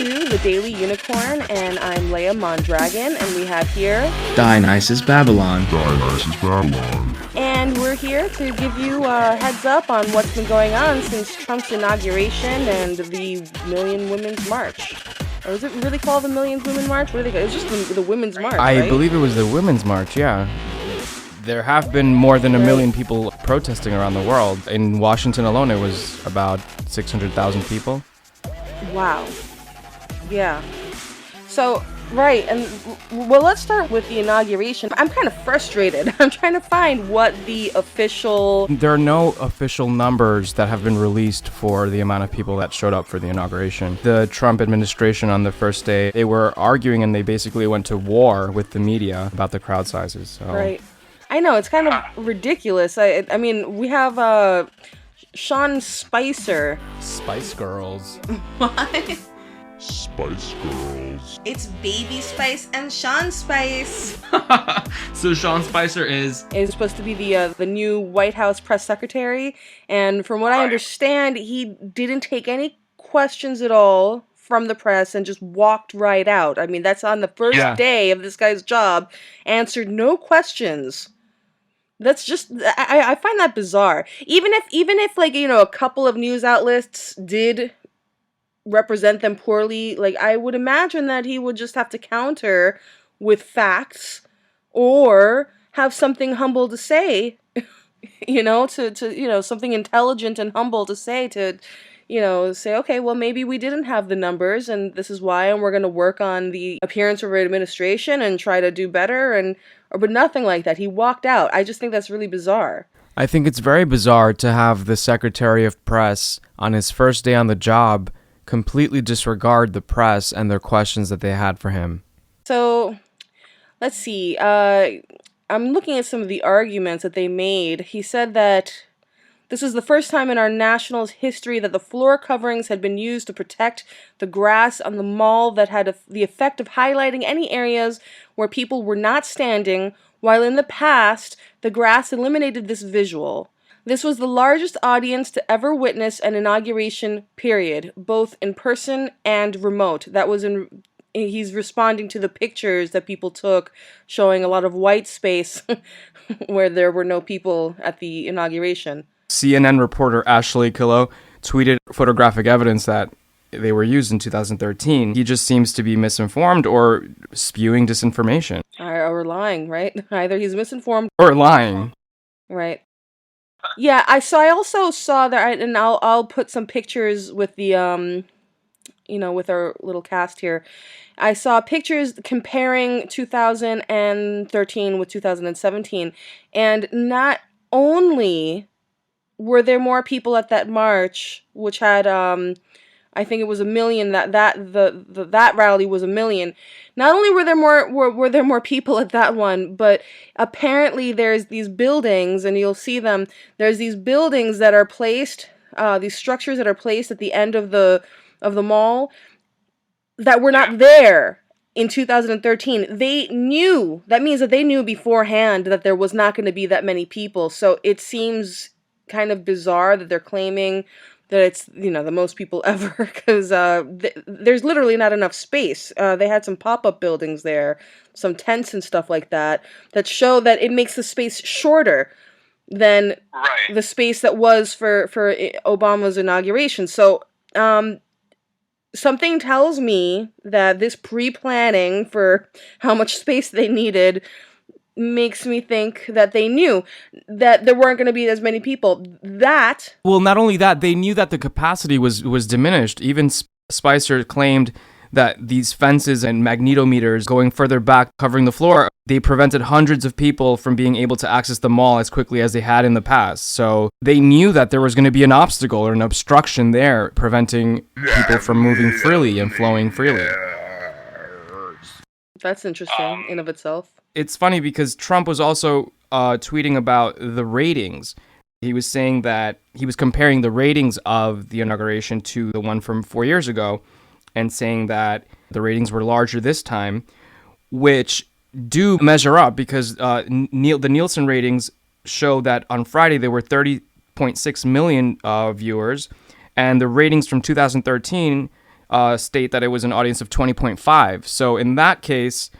to The Daily Unicorn, and I'm Leia Mondragon, and we have here... Dionysus Babylon. And we're here to give you a heads up on what's been going on since Trump's inauguration and the Million Women's March. Or was it really called the Million Women's March? What do they call it? It was just the Women's March, right? I believe it was the Women's March, yeah. There have been more than a million people protesting around the world. In Washington alone, it was about 600,000 people. Wow. Yeah. So, right, and well, let's start with the inauguration. I'm kind of frustrated. I'm trying to find what the official... There are no official numbers that have been released for the amount of people that showed up for the inauguration. The Trump administration on the first day, they were arguing and they basically went to war with the media about the crowd sizes. So. Right. I know, it's kind of ridiculous. I mean, we have Sean Spicer. Spice Girls. What? Spice Girls. It's Baby Spice and Sean Spice. So Sean Spicer is supposed to be the new White House press secretary, and from what I understand, he didn't take any questions at all from the press and just walked right out. I mean, that's on the first day of this guy's job, answered no questions. That's just, I find that bizarre. Even if like, you know, a couple of news outlets did represent them poorly, like, I would imagine that he would just have to counter with facts or have something humble to say, you know, to you know, something intelligent and humble to say, to, you know, say, okay, well, maybe we didn't have the numbers and this is why, and we're going to work on the appearance of our administration and try to do better, but nothing like that. He walked out. I just think that's really bizarre. I think it's very bizarre to have the Secretary of Press on his first day on the job completely disregard the press and their questions that they had for him. So, let's see. I'm looking at some of the arguments that they made. He said that this is the first time in our national's history that the floor coverings had been used to protect the grass on the mall that had the effect of highlighting any areas where people were not standing, while in the past, the grass eliminated this visual. This was the largest audience to ever witness an inauguration, period, both in person and remote. He's responding to the pictures that people took showing a lot of white space where there were no people at the inauguration. CNN reporter Ashley Killow tweeted photographic evidence that they were used in 2013. He just seems to be misinformed or spewing disinformation. Or lying, right? Either he's misinformed or lying. Right. Yeah, I also saw that, and I'll put some pictures with the you know, with our little cast here. I saw pictures comparing 2013 with 2017, and not only were there more people at that march, which had I think it was 1 million. That rally was 1 million. Not only were there more people at that one, but apparently there's these buildings, and you'll see them. There's these buildings that are placed, these structures that are placed at the end of the mall that were not there in 2013. They knew. That means that they knew beforehand that there was not going to be that many people. So it seems kind of bizarre that they're claiming that it's, you know, the most people ever, because there's literally not enough space. They had some pop-up buildings there, some tents and stuff like that show that it makes the space shorter than the space that was for Obama's inauguration. So something tells me that this pre-planning for how much space they needed makes me think that they knew that there weren't going to be as many people. Well, not only that, they knew that the capacity was diminished. Even Spicer claimed that these fences and magnetometers going further back, covering the floor, they prevented hundreds of people from being able to access the mall as quickly as they had in the past. So they knew that there was going to be an obstacle or an obstruction there, preventing people from moving freely and flowing freely. That's interesting in of itself. It's funny because Trump was also tweeting about the ratings. He was saying that he was comparing the ratings of the inauguration to the one from 4 years ago and saying that the ratings were larger this time, which do measure up because the Nielsen ratings show that on Friday there were 30.6 million viewers, and the ratings from 2013 state that it was an audience of 20.5. So in that case,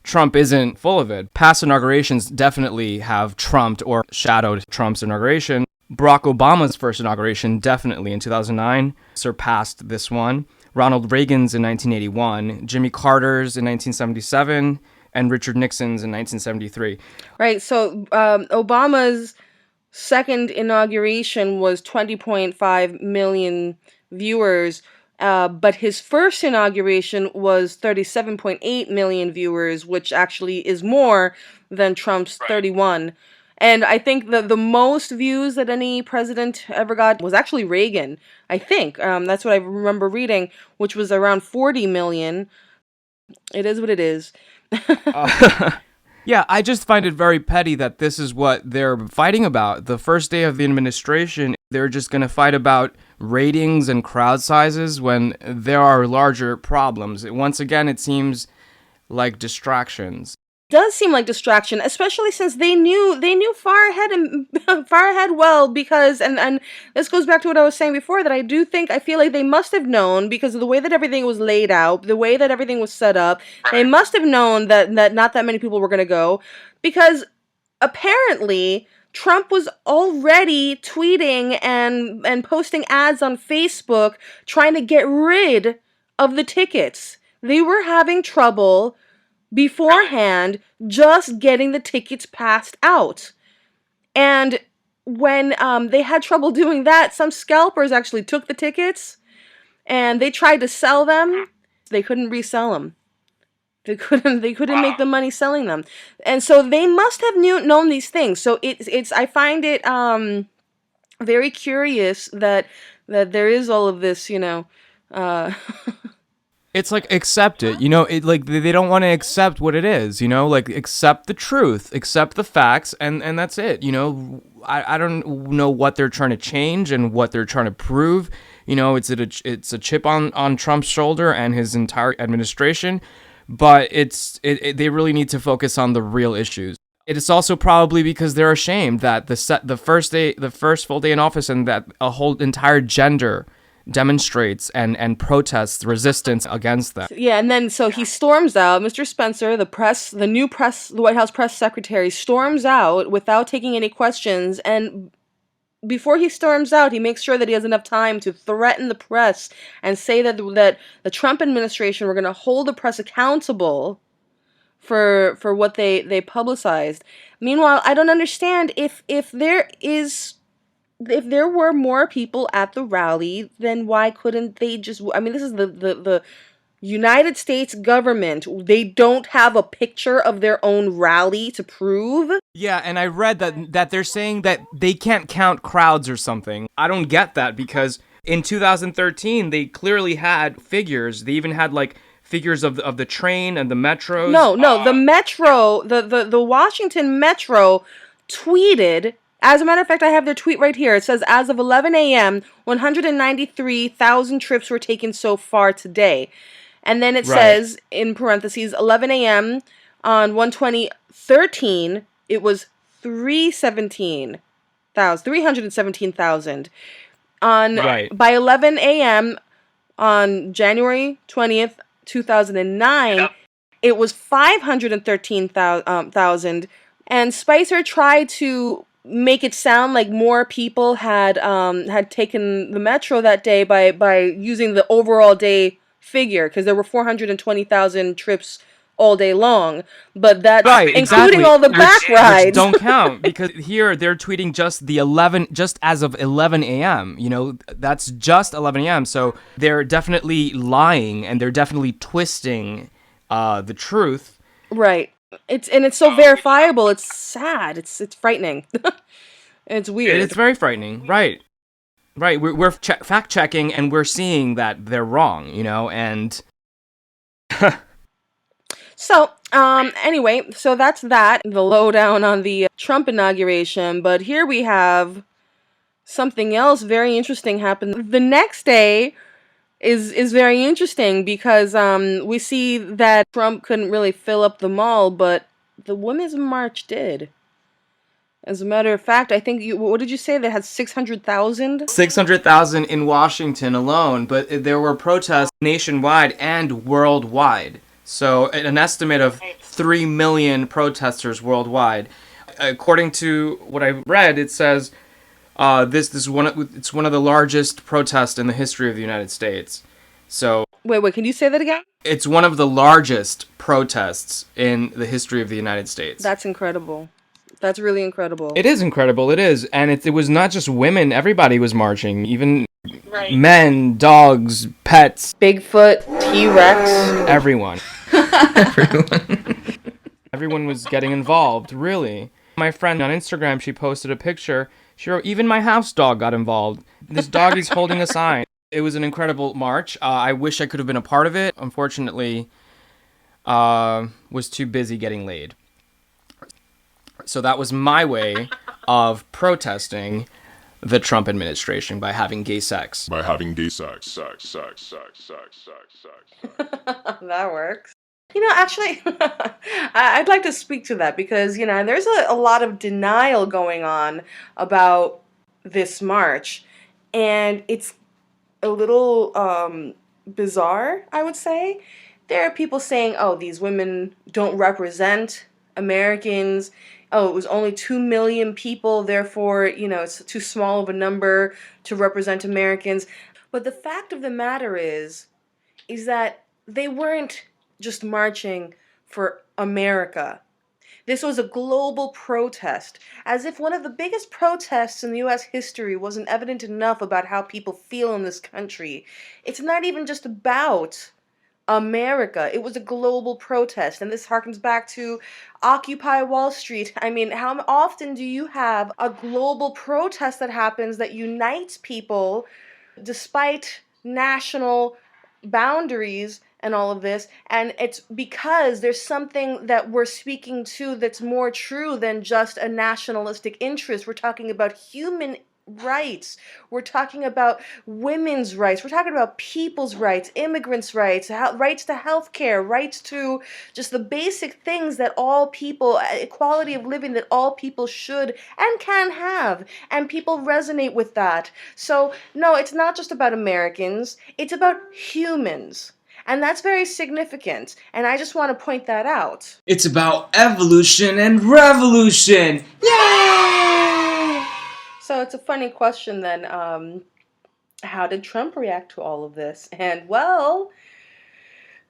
Trump isn't full of it. Past inaugurations definitely have trumped or shadowed Trump's inauguration. Barack Obama's first inauguration, definitely in 2009, surpassed this one. Ronald Reagan's in 1981, Jimmy Carter's in 1977, and Richard Nixon's in 1973. Right. So Obama's second inauguration was 20.5 million viewers, but his first inauguration was 37.8 million viewers, which actually is more than Trump's 31. And I think the most views that any president ever got was actually Reagan, I think. That's what I remember reading, which was around 40 million. It is what it is. Yeah, I just find it very petty that this is what they're fighting about. The first day of the administration, they're just going to fight about ratings and crowd sizes when there are larger problems. Once again, it seems like distractions. Does seem like distraction, especially since they knew far ahead and far ahead well, because and this goes back to what I was saying before, that I feel like they must have known, because of the way that everything was laid out, the way that everything was set up. They must have known that not that many people were going to go, because apparently Trump was already tweeting and posting ads on Facebook trying to get rid of the tickets. They were having trouble beforehand just getting the tickets passed out. And when they had trouble doing that, some scalpers actually took the tickets and they tried to sell them. They couldn't resell them. They couldn't make the money selling them. And so they must have known these things. So it's I find it very curious that there is all of this, It's like, accept it, it like they don't want to accept what it is, like accept the truth, accept the facts, and that's it. I don't know what they're trying to change and what they're trying to prove. It's a chip on Trump's shoulder and his entire administration, but they really need to focus on the real issues. It is also probably because they're ashamed that the first full day in office, and that a whole entire gender demonstrates and protests resistance against them. Yeah, and then so he storms out. Mr. Spencer, the White House press secretary, storms out without taking any questions. And before he storms out, he makes sure that he has enough time to threaten the press and say that the Trump administration were going to hold the press accountable for what they publicized. Meanwhile, I don't understand if there were more people at the rally, then why couldn't they just... I mean, this is the United States government. They don't have a picture of their own rally to prove. Yeah, and I read that they're saying that they can't count crowds or something. I don't get that, because in 2013, they clearly had figures. They even had, figures of the train and the metros. No, the metro, the Washington Metro tweeted... As a matter of fact, I have their tweet right here. It says, as of 11 a.m., 193,000 trips were taken so far today. And then it says, in parentheses, 11 a.m. on 1/20/13, it was 317,000. By 11 a.m. on January 20th, 2009, it was 513,000. And Spicer tried to make it sound like more people had taken the metro that day by using the overall day figure, because there were 420,000 trips all day long, but that's including all the back rides. Don't count, because here they're tweeting just as of 11 a.m. That's just 11 a.m. So they're definitely lying, and they're definitely twisting the truth. Right. It's so verifiable. It's sad. It's frightening. It's weird. It's very frightening. Right. We're fact checking, and we're seeing that they're wrong. And so anyway, so that's that. The lowdown on the Trump inauguration. But here we have something else very interesting happen. The next day is very interesting, because we see that Trump couldn't really fill up the mall, but the Women's March did. As a matter of fact, I think what did you say? That had 600,000? 600,000 in Washington alone, but there were protests nationwide and worldwide. So an estimate of 3 million protesters worldwide. According to what I read, it says this is it's one of the largest protests in the history of the United States. So Wait, can you say that again? it's one of the largest protests in the history of the United States. That's incredible. That's really incredible. It is incredible, it is. And it was not just women, everybody was marching. Even men, dogs, pets. Bigfoot, T-Rex. Everyone. Everyone was getting involved, really. My friend on Instagram, she posted a picture. She wrote, even my house dog got involved. This doggy's holding a sign. It was an incredible march. I wish I could have been a part of it. Unfortunately, was too busy getting laid. So that was my way of protesting the Trump administration by having gay sex. By having gay sex. That works. Actually, I'd like to speak to that because, there's a lot of denial going on about this march. And it's a little bizarre, I would say. There are people saying, oh, these women don't represent Americans. Oh, it was only 2 million people, therefore, it's too small of a number to represent Americans. But the fact of the matter is that they weren't just marching for America. This was a global protest, as if one of the biggest protests in the U.S. history wasn't evident enough about how people feel in this country. It's not even just about America. It was a global protest, and this harkens back to Occupy Wall Street. I mean, how often do you have a global protest that happens that unites people despite national boundaries and all of this? And it's because there's something that we're speaking to that's more true than just a nationalistic interest. We're talking about human rights. We're talking about women's rights. We're talking about people's rights, immigrants' rights, rights to health care, rights to just the basic things that all people, equality of living that all people should and can have. And people resonate with that. So, no, it's not just about Americans. It's about humans. And that's very significant. And I just want to point that out. It's about evolution and revolution. Yay! So it's a funny question then. How did Trump react to all of this? And well,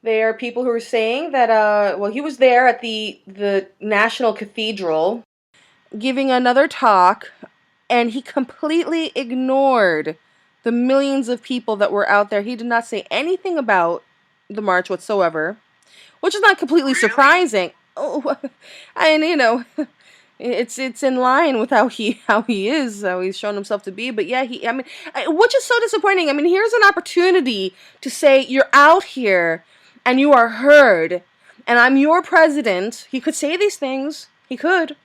there are people who are saying that, he was there at the National Cathedral giving another talk, and he completely ignored the millions of people that were out there. He did not say anything about the march whatsoever, which is not completely surprising. Oh, and it's in line with how he's shown himself to be. But yeah, which is so disappointing. I mean, here's an opportunity to say you're out here and you are heard, and I'm your president. He could say these things. He could.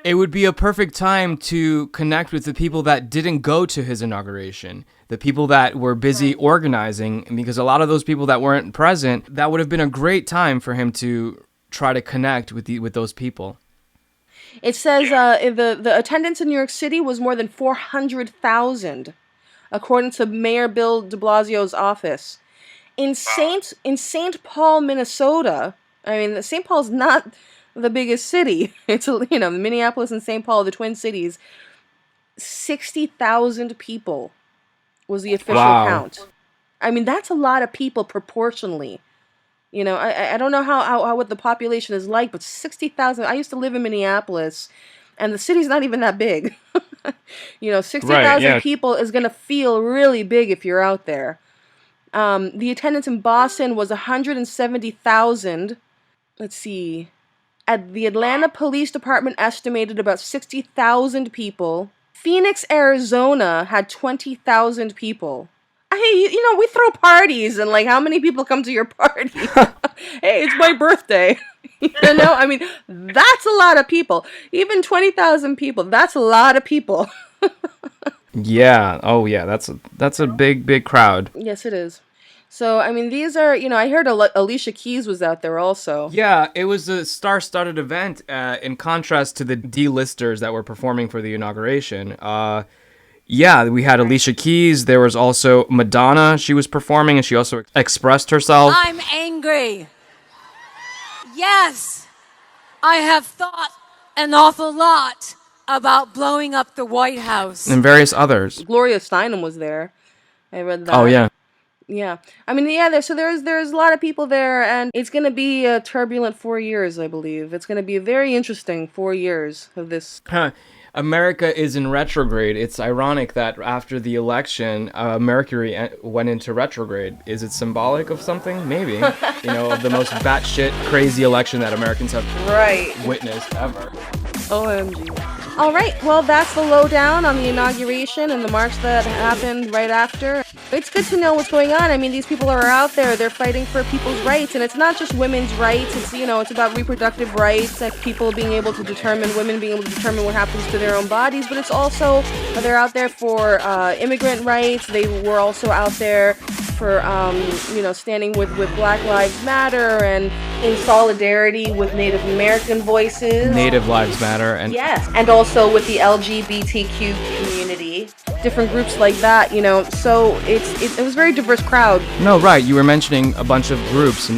It would be a perfect time to connect with the people that didn't go to his inauguration, the people that were busy organizing, because a lot of those people that weren't present, that would have been a great time for him to try to connect with those people. It says the attendance in New York City was more than 400,000, according to Mayor Bill de Blasio's office. In St. Paul, Minnesota, I mean, St. Paul's not the biggest city. It's Minneapolis and St. Paul, the Twin Cities. 60,000 people was the official count. I mean, that's a lot of people proportionally. I don't know how what the population is like, but 60,000. I used to live in Minneapolis, and the city's not even that big. 60,000 people is gonna feel really big if you're out there. The attendance in Boston was 170,000. Let's see. At the Atlanta Police Department estimated about 60,000 people. Phoenix, Arizona had 20,000 people. Hey, we throw parties, and how many people come to your party? Hey, it's my birthday. I mean, that's a lot of people. Even 20,000 people, that's a lot of people. Yeah. Oh, yeah. That's a big crowd. Yes, it is. So, I mean, these are, I heard Alicia Keys was out there also. Yeah, it was a star-studded event in contrast to the D-listers that were performing for the inauguration. Yeah, we had Alicia Keys. There was also Madonna. She was performing, and she also expressed herself. I'm angry. Yes, I have thought an awful lot about blowing up the White House. And various others. Gloria Steinem was there. I read that. Oh, yeah. Yeah. I mean, yeah, there's a lot of people there, and it's going to be a turbulent 4 years, I believe. It's going to be a very interesting 4 years of this. America is in retrograde. It's ironic that after the election, Mercury went into retrograde. Is it symbolic of something? Maybe. Of the most batshit crazy election that Americans have witnessed ever. OMG. All right, well, that's the lowdown on the inauguration and the march that happened right after. It's good to know what's going on. I mean, these people are out there. They're fighting for people's rights, and it's not just women's rights. It's, it's about reproductive rights and people being able to determine, women being able to determine what happens to their own bodies, but it's also, they're out there for immigrant rights. They were also out there for, standing with Black Lives Matter and in solidarity with Native American voices. Native Lives Matter. And yes, and also with the LGBTQ community. Different groups like that, so it was a very diverse crowd. No, right, you were mentioning a bunch of groups,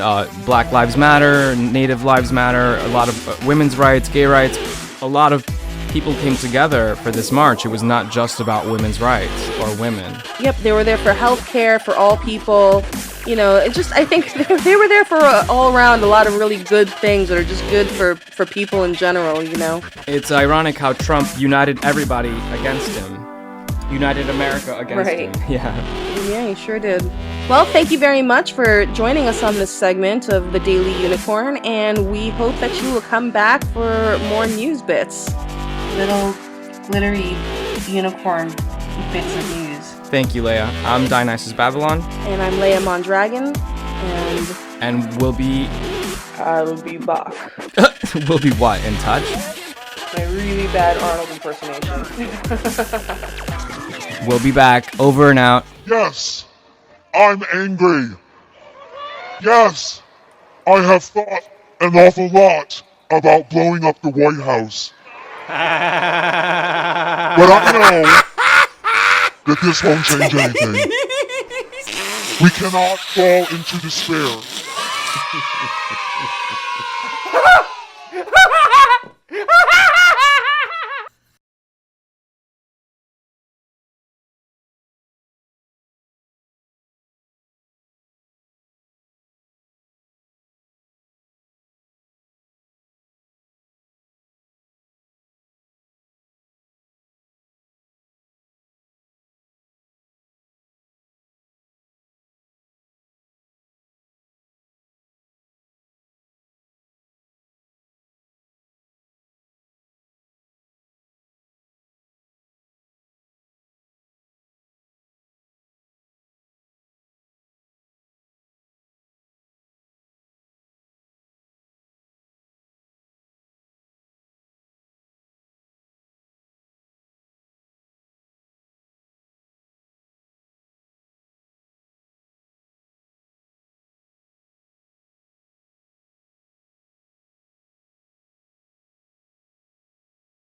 Black Lives Matter, Native Lives Matter, a lot of women's rights, gay rights, a lot of people came together for this march. It was not just about women's rights or women. Yep, they were there for healthcare for all people. I think they were there for all around a lot of really good things that are just good for people in general, It's ironic how Trump united everybody against him. United America against him. Yeah, he sure did. Well, thank you very much for joining us on this segment of the Daily Unicorn, and we hope that you will come back for more news bits. Little glittery unicorn bits of news. Thank you, Leia. I'm Dionysus Babylon. And I'm Leia Mondragon. And we'll be... I'll be back. We'll be what, in touch? My really bad Arnold impersonation. We'll be back. Over and out. Yes, I'm angry. Yes, I have thought an awful lot about blowing up the White House. But I know that this won't change anything. We cannot fall into despair.